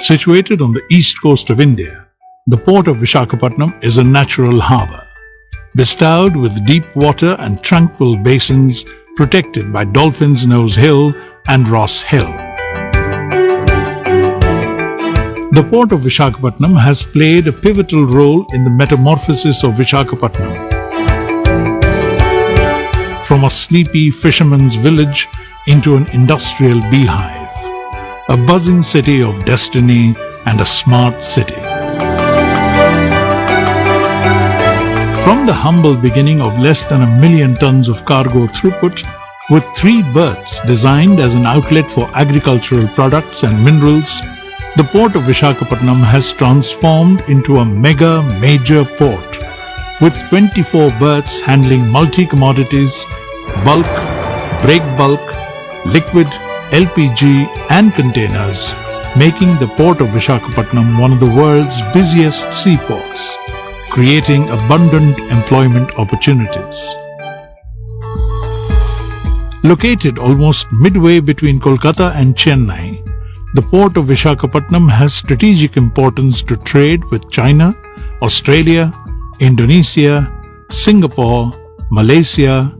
Situated on the east coast of India, the port of Visakhapatnam is a natural harbour, bestowed with deep water and tranquil basins protected by Dolphin's Nose Hill and Ross Hill. The port of Visakhapatnam has played a pivotal role in the metamorphosis of Visakhapatnam. From a sleepy fisherman's village into an industrial beehive, a buzzing city of destiny and a smart city. From the humble beginning of less than 1 million tons of cargo throughput, with 3 berths designed as an outlet for agricultural products and minerals, the port of Visakhapatnam has transformed into a major port, with 24 berths handling multi-commodities, bulk, break bulk, liquid, LPG and containers, making the port of Visakhapatnam one of the world's busiest seaports, creating abundant employment opportunities. Located almost midway between Kolkata and Chennai, the port of Visakhapatnam has strategic importance to trade with China, Australia, Indonesia, Singapore, Malaysia,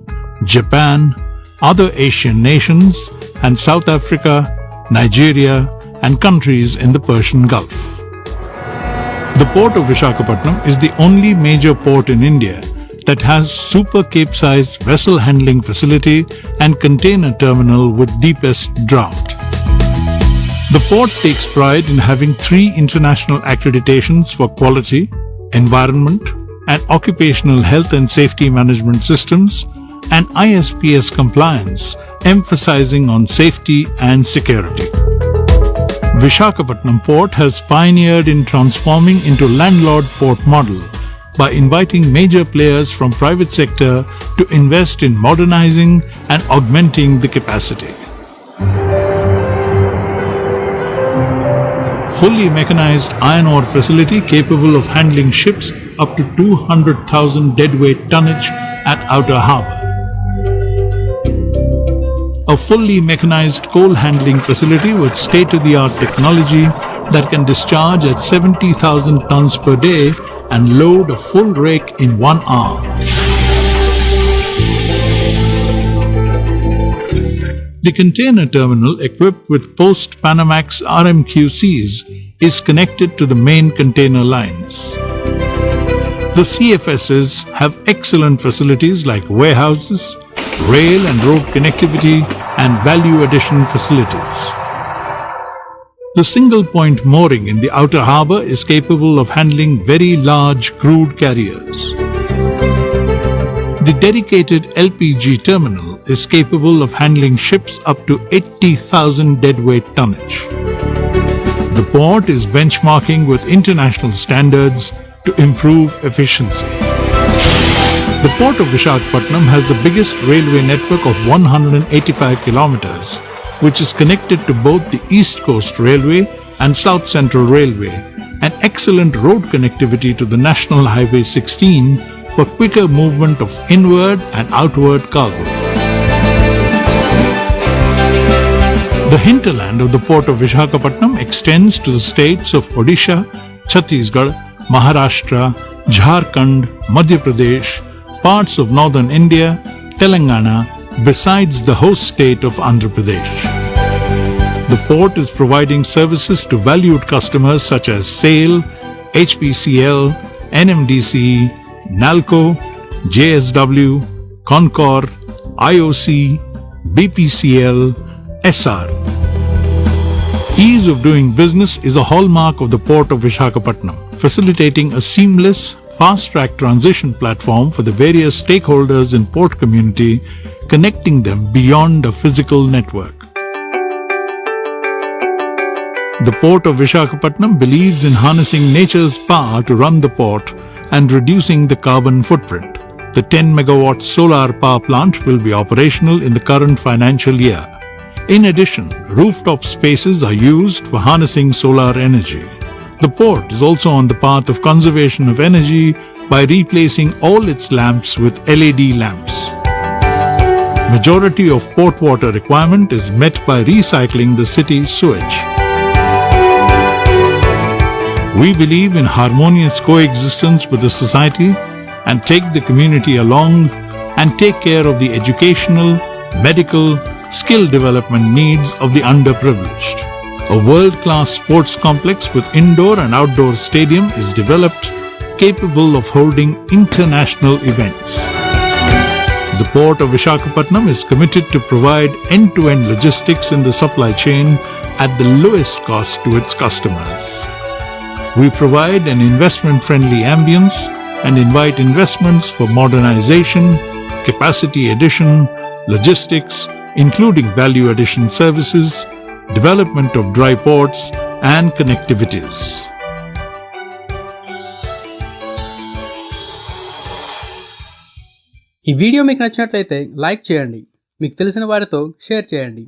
Japan, other Asian nations, and South Africa, Nigeria, and countries in the Persian Gulf. The port of Visakhapatnam is the only major port in India that has super Cape-size vessel handling facility and container terminal with deepest draft. The port takes pride in having 3 international accreditations for quality, environment, and occupational health and safety management systems, and ISPS compliance, emphasizing on safety and security. Visakhapatnam Port has pioneered in transforming into landlord port model by inviting major players from private sector to invest in modernizing and augmenting the capacity. Fully mechanized iron ore facility capable of handling ships up to 200,000 deadweight tonnage at Outer Harbour. A fully mechanized coal handling facility with state-of-the-art technology that can discharge at 70,000 tons per day and load a full rake in 1 hour. The container terminal, equipped with post-Panamax RMQCs, is connected to the main container lines. The CFSs have excellent facilities like warehouses, rail and road connectivity, and value addition facilities. The single-point mooring in the outer harbour is capable of handling very large crude carriers. The dedicated LPG terminal is capable of handling ships up to 80,000 deadweight tonnage. The port is benchmarking with international standards to improve efficiency. The port of Visakhapatnam has the biggest railway network of 185 kilometers, which is connected to both the East Coast Railway and South Central Railway, and excellent road connectivity to the National Highway 16 for quicker movement of inward and outward cargo. The hinterland of the port of Visakhapatnam extends to the states of Odisha, Chhattisgarh, Maharashtra, Jharkhand, Madhya Pradesh, parts of northern India, Telangana, besides the host state of Andhra Pradesh. The port is providing services to valued customers such as SAIL, HPCL, NMDC, NALCO, JSW, Concor, IOC, BPCL, SR. Ease of doing business is a hallmark of the port of Visakhapatnam, facilitating a seamless, fast-track transition platform for the various stakeholders in port community, connecting them beyond a physical network. The port of Visakhapatnam believes in harnessing nature's power to run the port and reducing the carbon footprint. The 10 megawatt solar power plant will be operational in the current financial year. In addition, rooftop spaces are used for harnessing solar energy. The port is also on the path of conservation of energy by replacing all its lamps with LED lamps. Majority of port water requirement is met by recycling the city's sewage. We believe in harmonious coexistence with the society and take the community along and take care of the educational, medical, skill development needs of the underprivileged. A world-class sports complex with indoor and outdoor stadium is developed capable of holding international events. The Port of Visakhapatnam is committed to provide end-to-end logistics in the supply chain at the lowest cost to its customers. We provide an investment-friendly ambience and invite investments for modernization, capacity addition, logistics, including value addition services, development of dry ports, and connectivities. ఈ video మీకు నచ్చినట్లయితే like చేయండి, మీకు తెలిసిన వారితో share చేయండి.